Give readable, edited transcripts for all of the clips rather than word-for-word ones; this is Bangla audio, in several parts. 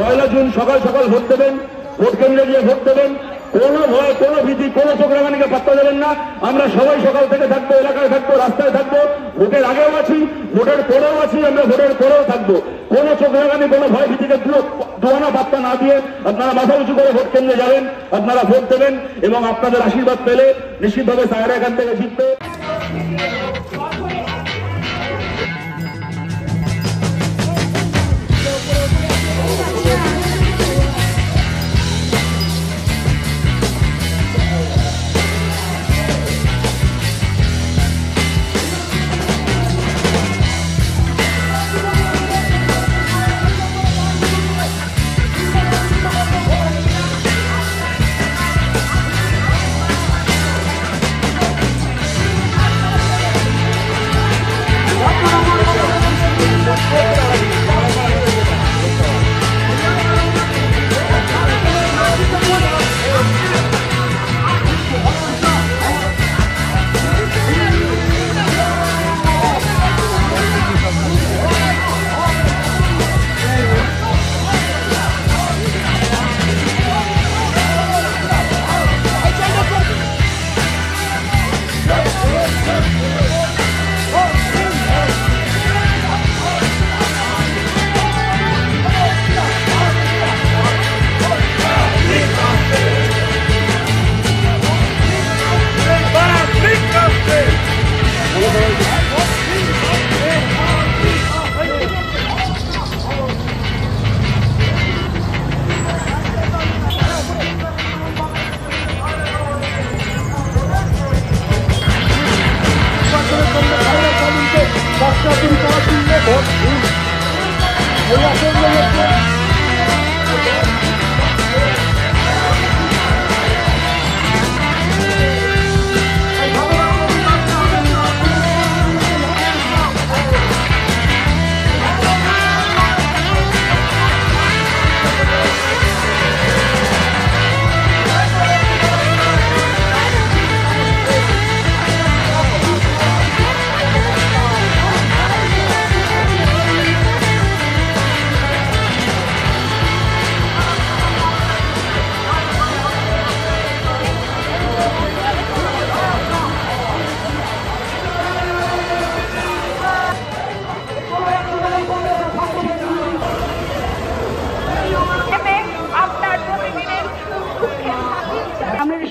1 জুন সকাল সকাল ভোট দেবেন, ভোট কেন্দ্রে গিয়ে ভোট দেবেন। কোনো ভয়, কোনো ভীতি, কোনো চোখ রাঙানিকে পাত্তা দেবেন না। আমরা সবাই সকাল থেকে থাকবো, এলাকায় থাকবো, রাস্তায় থাকবো। ভোটের আগেও আছি, ভোটের পরেও আছি, আমরা ভোটের পরেও থাকবো। কোনো চোখ রাঙানি, কোনো ভয় ভীতিকে দুয়ানা পাত্তা না দিয়ে আপনারা মাথা উঁচু করে ভোট কেন্দ্রে যাবেন, আপনারা ভোট দেবেন এবং আপনাদের আশীর্বাদ পেলে নিশ্চিতভাবে সায়রা এখান থেকে জিতবে।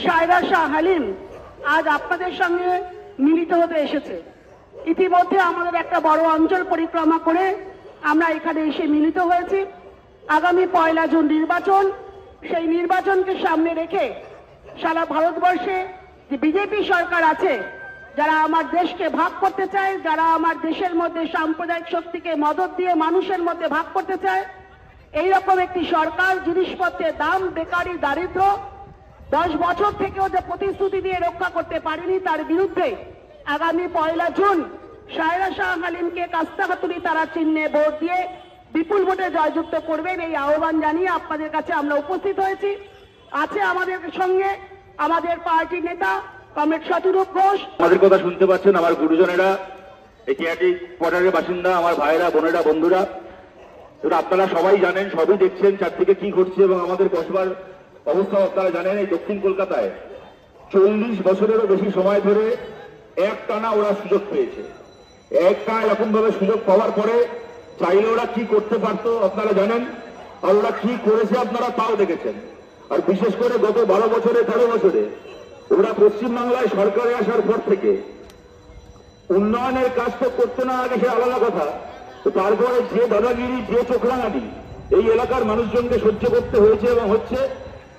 সায়রা শাহ হালিম আজ আপনাদের সঙ্গে মিলিত হতে এসেছে। ইতিমধ্যে আমাদের একটা বড় অঞ্চল পরিক্রমা করে আমরা এখানে এসে মিলিত হয়েছি। আগামী 1 জুন নির্বাচন, সেই নির্বাচনকে সামনে রেখে সারা ভারতবর্ষে যে বিজেপি সরকার আছে, যারা আমার দেশকে ভাগ করতে চায়, যারা আমার দেশের মধ্যে সাম্প্রদায়িক শক্তিকে মদত দিয়ে মানুষের মধ্যে ভাগ করতে চায়, এইরকম একটি সরকার জিনিসপত্রের দাম, বেকারি, দারিদ্র 10 বছর থেকেও যে প্রতিশ্রুতি দিয়ে রক্ষা করতে পারেনি, তার বিরুদ্ধে আগামী 1 জুন সায়রা শাহ হালিমকে কাস্তাখাতুলি তারা চিহ্নে ভোট দিয়ে বিপুল ভোটে জয়যুক্ত করবেন, এই আহ্বান জানিয়ে আপনাদের কাছে আমরা উপস্থিত হয়েছি। আছে আমাদের সঙ্গে আমাদের পার্টির নেতা কমরেড শতরূপ ঘোষ। আমাদের কথা শুনতে পাচ্ছেন আমার গুরুজনেরা, এই কেয়াটি কোয়ার্টারের বাসিন্দা, আমার ভাইয়েরা, বোনেরা, বন্ধুরা। আপনারা সবাই জানেন, সবই দেখছেন চারদিকে কি ঘটছে এবং আমাদের কসবার অবস্থা আপনারা জানেন। এই দক্ষিণ কলকাতায় 40 বছরেরও বেশি সময় ধরে একটানা ওরা সুযোগ পেয়েছে। একটানা এরকম ভাবে সুযোগ পাওয়ার পরে চাইলে ওরা কি করতে পারতো আপনারা জানেন, আর ওরা কি করেছে আপনারা তাও দেখেছেন। আর বিশেষ করে গত 12 বছরে 13 বছরে ওরা পশ্চিমবাংলায় সরকারে আসার পর থেকে উন্নয়নের কাজ তো করতে না আগে সে আলাদা কথা, তো তারপরে যে দাদাগিরি, যে চোখরাঙানি এই এলাকার মানুষজনকে সহ্য করতে হয়েছে এবং হচ্ছে,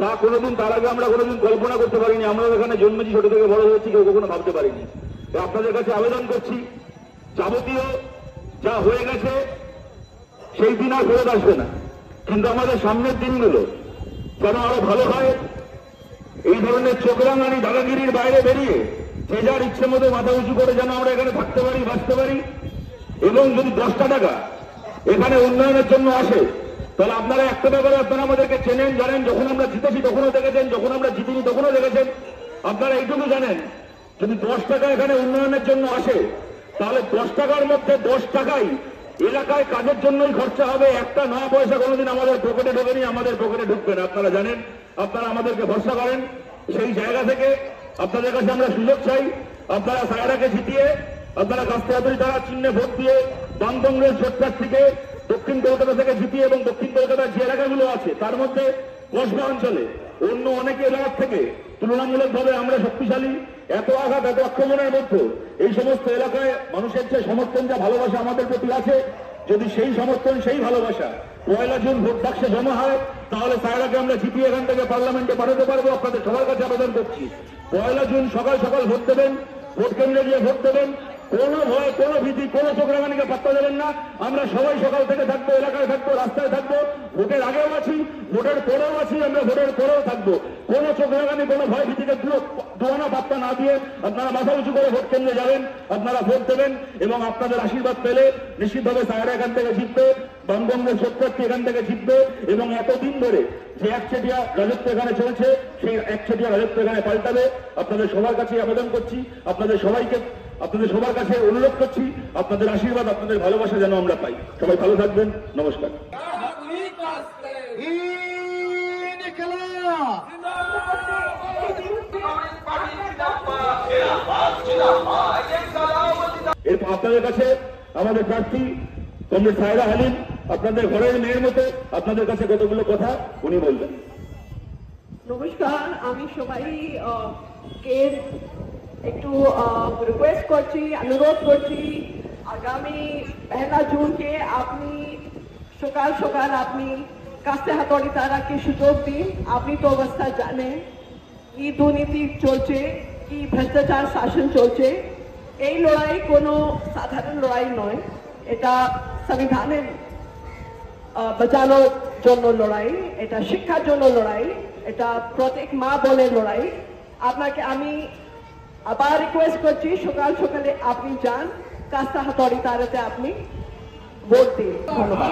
তা কোনোদিন তার আগে আমরা কোনোদিন কল্পনা করতে পারিনি। আমরা এখানে জন্মেছি, ছোট থেকে বড় হয়েছি, কেউ কখনো ভাবতে পারিনি। আপনাদের কাছে আবেদন করছি, যাবতীয় যা হয়ে গেছে সেই দিন আর ফেরত আসবে না, কিন্তু আমাদের সামনের দিনগুলো যেন আরো ভালো হয়। এই ধরনের চোখরাঙানি, দাদাগিরির বাইরে বেরিয়ে যে যার ইচ্ছে মতো মাথা উঁচু করে যেন আমরা এখানে থাকতে পারি, বাঁচতে পারি। এবং যদি 10টা টাকা এখানে উন্নয়নের জন্য আসে, তাহলে আপনারা একটা ব্যাপারে আপনারা আমাদেরকে চেনেন, জানেন। যখন আমরা জিতেছি তখনও দেখেছেন, যখন আমরা জিতিনি তখনও দেখেছেন। আপনারা এইটুকু জানেন, যদি 10 টাকা এখানে উন্নয়নের জন্য আসে, তাহলে 10 টাকার মধ্যে 10 টাকাই এলাকায় কাজের জন্যই খরচা হবে, একটা নয়া পয়সা কোনোদিন আমাদের পকেটে ঢোকেনি, আমাদের পকেটে ঢুকবে না। আপনারা জানেন, আপনারা আমাদেরকে ভরসা করেন। সেই জায়গা থেকে আপনাদের কাছে আমরা সুযোগ চাই, আপনারা সায়রাকে জিতিয়ে, আপনারা কাস্তে তারা চিহ্নে ভোট দিয়ে বাম কংগ্রেস জোট প্রার্থীকে দক্ষিণ কলকাতা থেকে জিতিয়ে, এবং দক্ষিণ কলকাতার যে এলাকাগুলো আছে তার মধ্যে কসবা অঞ্চলে অন্য অনেক এলাকার থেকে তুলনামূলকভাবে আমরা শক্তিশালী। এত আঘাত, এত আক্রমণের মধ্যে এই সমস্ত এলাকায় মানুষের যে সমর্থন, যা ভালোবাসা আমাদের প্রতি আছে, যদি সেই সমর্থন, সেই ভালোবাসা 1 জুন ভোট বাক্সে জমা হয়, তাহলে সায়রাকে আমরা জিতিয়ে এখান থেকে পার্লামেন্টে পাঠাতে পারবো। আপনাদের সবার কাছে আবেদন করছি, 1 জুন সকাল সকাল ভোট দেবেন, ভোট কেন্দ্রে গিয়ে ভোট দেবেন। কোনো ভয়, কোনো ভীতি, কোনো চোখ রাঙানিকে পাত্তা দেবেন না। আমরা সবাই সকাল থেকে থাকবো, এলাকায় থাকবো, রাস্তায় থাকবো, ভোটের আগেও আছি, ভোটের পরেও আছি, আমরা ভোটের পরেও থাকবো। কোনো চোখ রাঙানি, কোনো ভয় ভীতিকে দুয়ানা পাত্তা না দিয়ে আপনারা মাথা উঁচু করে ভোট কেন্দ্রে যাবেন, আপনারা ভোট দেবেন, এবং আপনাদের আশীর্বাদ পেলে নিশ্চিতভাবে সায়রা এখান থেকে জিতবে, বামবঙ্গের সত্যি এখান থেকে জিতবে। এবং এতদিন ধরে যে একচেটিয়া রাজত্ব এখানে চলছে, সেই একচেটিয়া রাজত্ব এখানে পাল্টাবে। আপনাদের সবার কাছে আবেদন করছি, আপনাদের সবার কাছে অনুরোধ করছি, আপনাদের আশীর্বাদ, আপনাদের ভালোবাসা যেন আমরা পাই। সবাই ভালো থাকবেন, নমস্কার। এরপর আপনাদের কাছে আমাদের প্রার্থী কমরেড সায়রা হালিম, আপনাদের ঘরের মেয়ের মতো, আপনাদের কাছে কতগুলো কথা উনি বলবেন। নমস্কার, আমি সবাই কে একটু রিকোয়েস্ট করছি, অনুরোধ করছি, আগামী 1 জুনকে আপনি সকাল সকাল আপনি কাস্তে হাতুড়ি তারাকে সুযোগ দিন। আপনি তো অবস্থা জানেন কি দুর্নীতি চলছে, কি ভ্রষ্টাচার শাসন চলছে। এই লড়াই কোনো সাধারণ লড়াই নয়, এটা সংবিধানের বাঁচানোর জন্য লড়াই, এটা শিক্ষার জন্য লড়াই, এটা প্রত্যেক মা বোনের লড়াই। আপনাকে আমি আবার রিকোয়েস্ট করছি, সকাল সকালে আপনি যান, কাস্তে হাতুড়ি তারাতে আপনি ভোট দিন। ধন্যবাদ।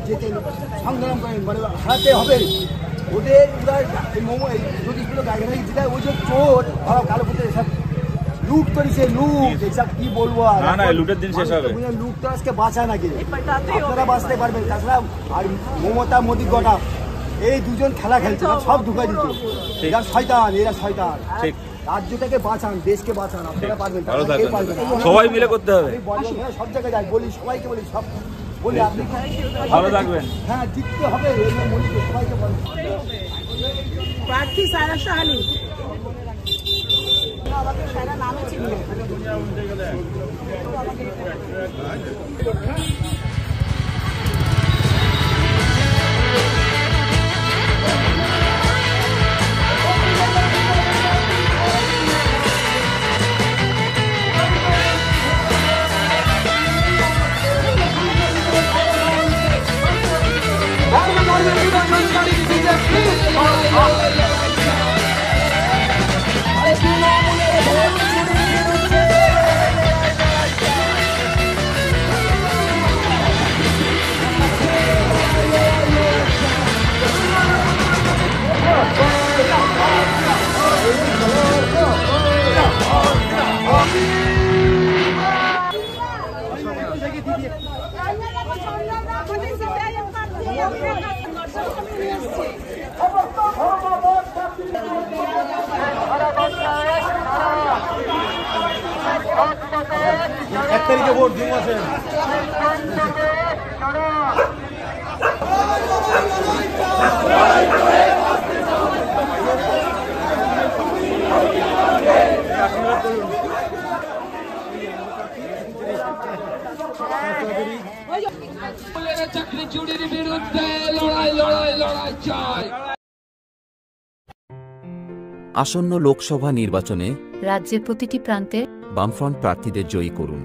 যেতে সংগ্রাম করেন, মানে হারাতে হবে ওদের। জ্যোতিষগুলো গাড়ি যেটা ওই যে চোর ভালো কালো পুজো এসব লুট করেছে, লুট এসব কি বলবো। লুটের দিন শেষ হবে, লুট তো আজকে বাঁচা নাকি, আপনারা বাঁচতে পারবেন। তাছাড়া আর মমতা মোদী গোটা এই দুজন খেলা খেলছে, সব ঢুকাই দিত। এরা শয়তান, এরা শয়তান। রাজ্যটাকে বাঁচান, দেশকে বাঁচান, আপনারা পারবেন, সবাই মিলে করতে হবে। সব জায়গায় যাই, বলি সবাইকে, বলি সব বলি, আপনি ভালো থাকবেন। হ্যাঁ, জিততে হবে, সবাইকে বলেন। প্রার্থী সায়রা হালিম। এক তারিখে ভোট দিন আছে। চাকরি চুরির বিরুদ্ধে লড়াই লড়াই লড়াই চাই। আসন্ন লোকসভা নির্বাচনে রাজ্যের প্রতিটি প্রান্তে বামফ্রন্ট প্রার্থীদের জয়ী করুন।